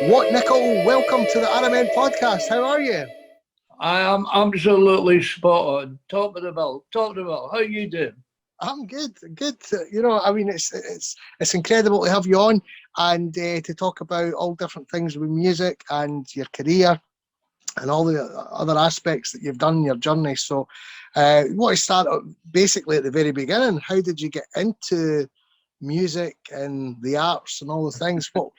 What, Nicoll? Welcome to the RMN Podcast. How are you? I am absolutely spot on. Top of the bill. Top of the bill. How you doing? I'm good. Good. You know, I mean, it's incredible to have you on and to talk about all different things with music and your career and all the other aspects that you've done in your journey. So, we want to start basically at the very beginning. How did you get into music and the arts and all the things? What?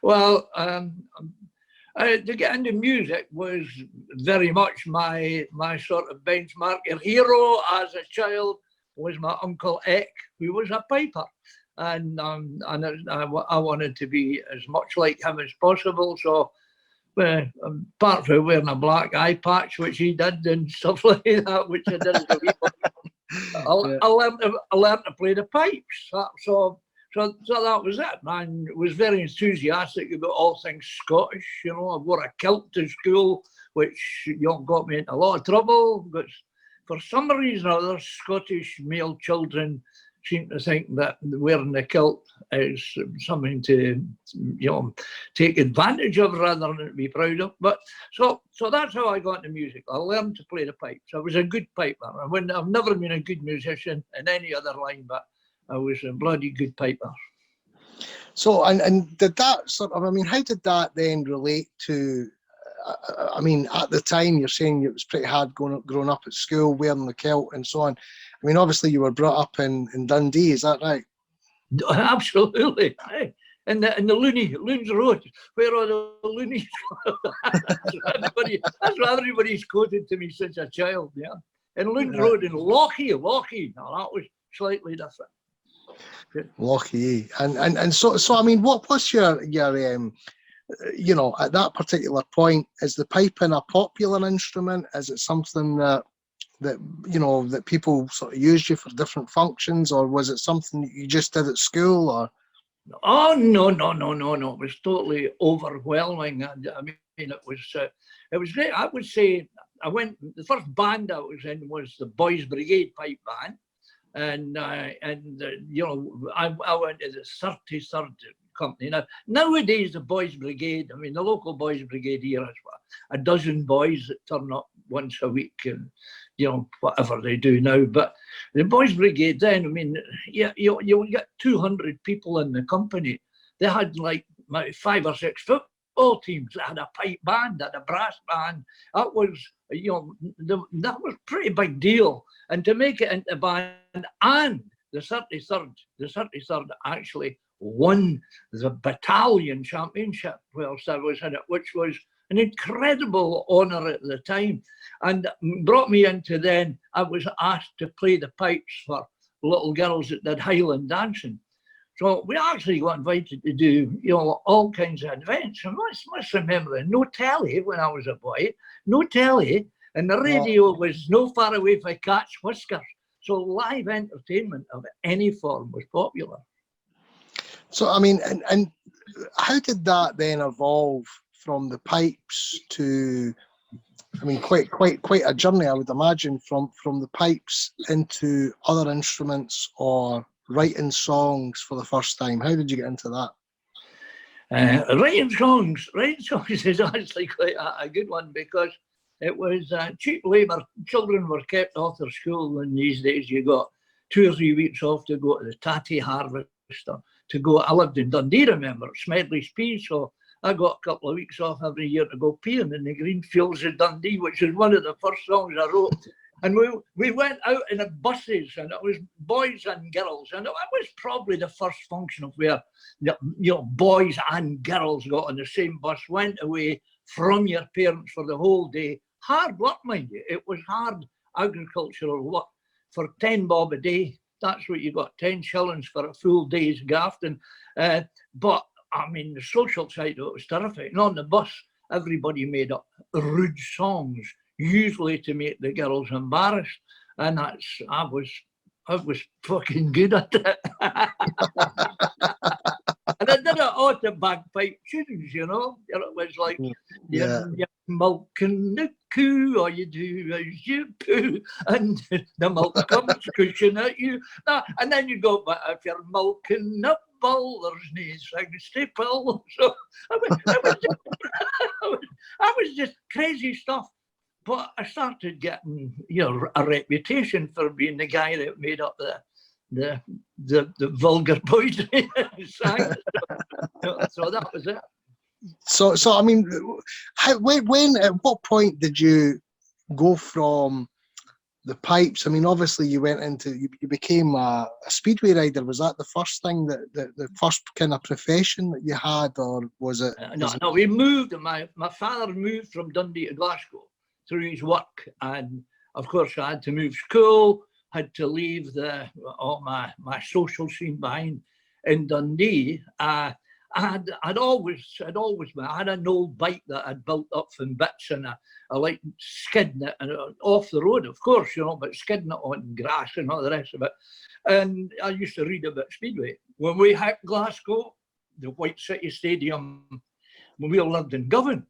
Well, to get into music was very much my sort of benchmark. Your hero as a child was my Uncle Eck, who was a piper. And I wanted to be as much like him as possible. So, apart from wearing a black eye patch, which he did, and stuff like that, which I did as a wee boy, I learned to play the pipes. So that was it, man. I was very enthusiastic about all things Scottish. You know, I wore a kilt to school, which got me into a lot of trouble. But for some reason or other, Scottish male children seem to think that wearing a kilt is something to, take advantage of rather than to be proud of. But so that's how I got into music. I learned to play the pipes. I was a good piper. I've never been a good musician in any other line, but I was a bloody good piper. So, and did that sort of, how did that then relate to, at the time you're saying it was pretty hard growing up at school, wearing the kilt and so on. Obviously you were brought up in Dundee, is that right? Absolutely. In the Loons Road, where are the loonies? That's what everybody's quoted to me since a child, yeah. In Loons Road in Lochee. Now that was slightly different. Lochee. And so what was your at that particular point, is the piping a popular instrument? Is it something that people sort of used you for different functions, or was it something that you just did at school? Or oh no, it was totally overwhelming. It was great. I would say the first band I was in was the Boys Brigade pipe band, and I went to the 33rd company. Now nowadays the Boys Brigade, the local Boys Brigade here has a dozen boys that turn up once a week, and whatever they do now. But the Boys Brigade then, you get 200 people in the company. They had like 5 or 6 football teams. They had a pipe band, had a brass band. That was that was a pretty big deal. And to make it into band, and the 33rd actually won the battalion championship whilst I was in it, which was an incredible honour at the time, and brought me into then. I was asked to play the pipes for little girls that did Highland dancing. So we actually got invited to do, all kinds of events. And let's remember, no telly when I was a boy, no telly, and the radio was no far away from cat's whiskers. So live entertainment of any form was popular. So, and how did that then evolve from the pipes to, quite a journey, I would imagine, from the pipes into other instruments or writing songs for the first time? How did you get into that? Writing songs is actually quite a good one, because it was cheap labour. Children were kept off their school, and these days you got 2 or 3 weeks off to go to the tatty harvester. I lived in Dundee, remember, Smedley's Pea, so I got a couple of weeks off every year to go peeing in the green fields of Dundee, which is one of the first songs I wrote. And we went out in the buses, and it was boys and girls, and it was probably the first function of where boys and girls got on the same bus, went away from your parents for the whole day. Hard work, mind you. It was hard agricultural work for 10 bob a day. That's what you got, 10 shillings for a full day's grafting. But the social side of it was terrific. And on the bus, everybody made up rude songs, usually to make the girls embarrassed. And I was fucking good at it. And I did it all to bagpipe tunes, It was like, you're milking the coo, all you do is you poo, and the milk comes gushing at you. And then you go, but if you're milking up pull, there's no things to pull. So I was just crazy stuff. But I started getting, a reputation for being the guy that made up the vulgar poetry. So that was it. So I mean, when at what point did you go from the pipes? I mean, obviously you went into, you became a speedway rider. Was that the first thing the first kind of profession that you had, or was it? No, we moved. My father moved from Dundee to Glasgow through his work, and of course I had to move school, had to leave all my social scene behind in Dundee. I had an old bike that I'd built up from bits, and I liked skidding it and off the road, of course, but skidding it on grass and all the rest of it. And I used to read about Speedway. When we hit Glasgow, the White City Stadium, when we all lived in Govan,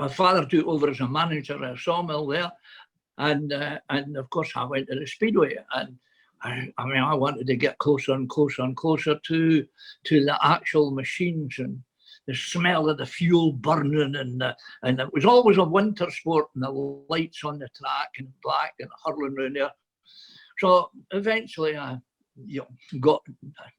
my father took over as a manager at a sawmill there, and of course I went to the Speedway, and I wanted to get closer and closer and closer to the actual machines and the smell of the fuel burning, and it was always a winter sport, and the lights on the track and black and hurling around there. So eventually I got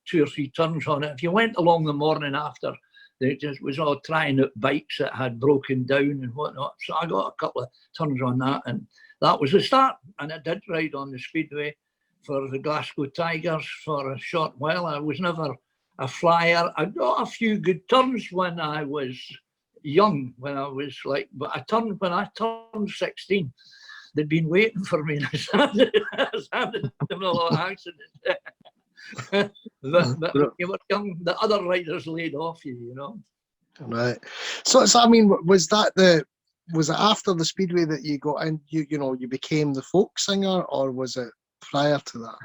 2 or 3 turns on it. If you went along the morning after, they just was all trying out bikes that had broken down and whatnot. So I got a couple of turns on that, and that was the start. And I did ride on the Speedway for the Glasgow Tigers for a short while. I was never a flyer. I got a few good turns when I was young, when I turned 16. They'd been waiting for me, and I started having a lot of accidents. but you were young, the other riders laid off you. Right. So I mean, was it after the Speedway that you got in, you became the folk singer, or was it prior to that?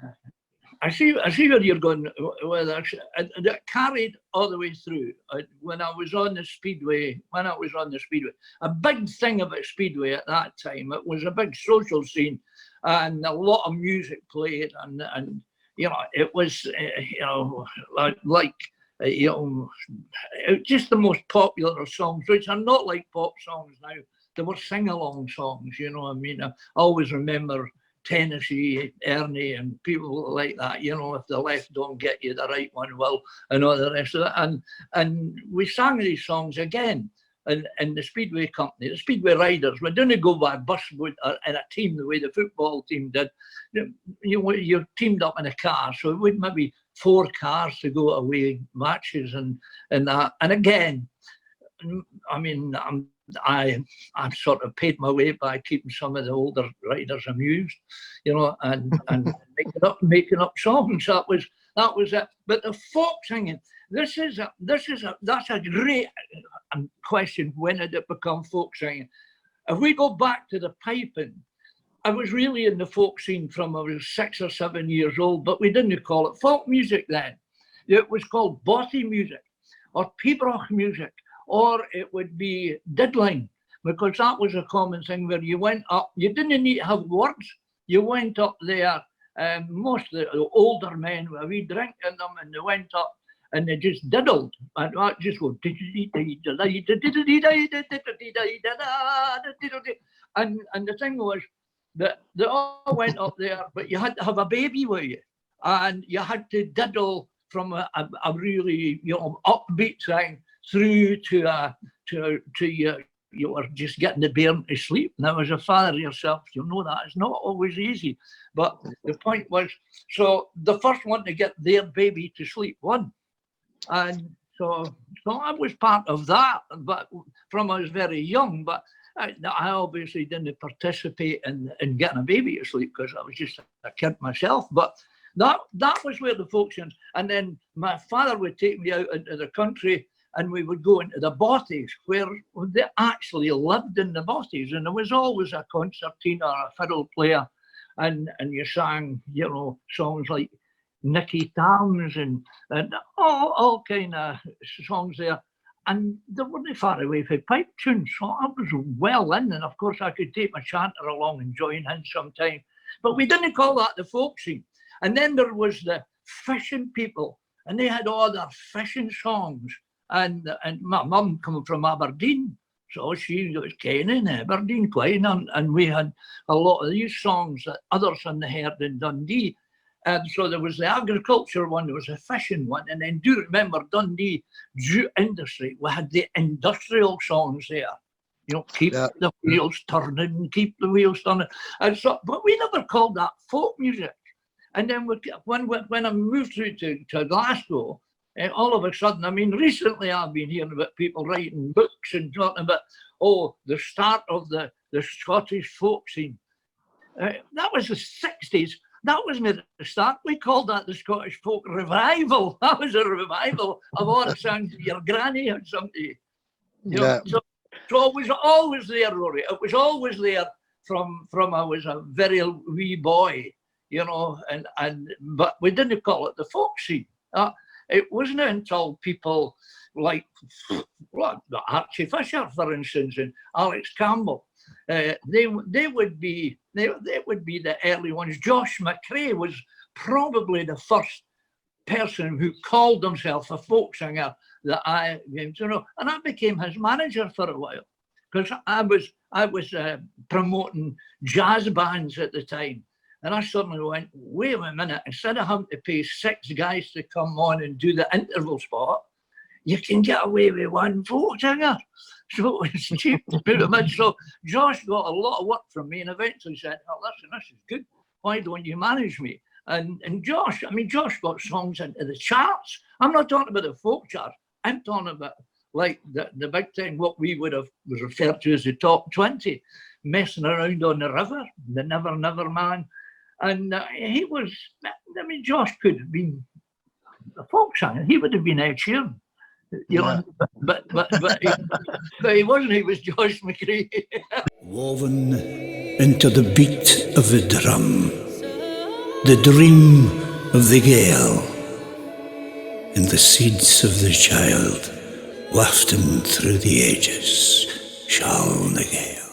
I see where you're going with that. That carried all the way through. When I was on the Speedway, a big thing about Speedway at that time, it was a big social scene, and a lot of music played, and it was just the most popular songs, which are not like pop songs now. They were sing-along songs. I always remember Tennessee, Ernie, and people like that. If the left don't get you, the right one will, and all the rest of it. And we sang these songs again in the Speedway company. The Speedway riders, we didn't go by bus in a team the way the football team did. You're teamed up in a car, so it would maybe 4 cars to go away matches and that. And again, I mean, I sort of paid my way by keeping some of the older riders amused, and making up songs. That was it. But the folk singing, that's a great question. When did it become folk singing? If we go back to the piping, I was really in the folk scene from I was 6 or 7 years old, but we didn't call it folk music then. It was called bothy music, or pibroch music, or it would be diddling, because that was a common thing where you went up. You didn't need to have words. You went up there, most of the older men with a wee drink in them, and they went up and they just diddled. And that just go, and the thing was that they all went up there, but you had to have a baby with you, and you had to diddle from a really upbeat thing through to you were just getting the bairn to sleep. Now, as a father yourself, you'll know that it's not always easy. But the point was, so the first one to get their baby to sleep won. And so I was part of that, but from I was very young. But I obviously didn't participate in getting a baby to sleep, because I was just a kid myself. But that was where the folks in. And then my father would take me out into the country, and we would go into the bothies, where they actually lived in the bothies, and there was always a concertina or a fiddle player, and you sang, songs like Nicky Towns and all kind of songs there, and they weren't far away from pipe tunes, so I was well in, and of course I could take my chanter along and join in sometime, but we didn't call that the folk scene. And then there was the fishing people and they had all their fishing songs. And my mum coming from Aberdeen, so she was Kenning, Aberdeen, Quine, and we had a lot of these songs that others hadn't heard in Dundee. And so there was the agriculture one, there was a fishing one, and then do you remember Dundee jute industry? We had the industrial songs there. You know, keep the wheels turning, keep the wheels turning. And so, but we never called that folk music. And then when I moved through to Glasgow, all of a sudden, I mean, recently I've been hearing about people writing books and talking about, the start of the Scottish folk scene. That was the 60s. That wasn't the start. We called that the Scottish folk revival. That was a revival of all the songs your granny had sung to you. Know? So it was always there, Rory. It was always there from I was a very wee boy, you know, but we didn't call it the folk scene. It wasn't until people like Archie Fisher, for instance, and Alex Campbell, they would be the early ones. Josh McRae was probably the first person who called himself a folk singer that I came to know, and I became his manager for a while because I was promoting jazz bands at the time. And I suddenly went, wait a minute, instead of having to pay 6 guys to come on and do the interval spot, you can get away with one folk singer. So it's cheap to put him in. So Josh got a lot of work from me and eventually said, oh, listen, this is good. Why don't you manage me? And Josh got songs into the charts. I'm not talking about the folk charts. I'm talking about like the big thing, what we would have was referred to as the top 20, Messing Around on the River, the Never Never Man. And he was, I mean, Josh could have been a folk singer. He would have been Ed Sheeran, you know, but he wasn't. He was Josh McRae. Woven into the beat of the drum, the dream of the gale, and the seeds of the child wafting through the ages shall the gale.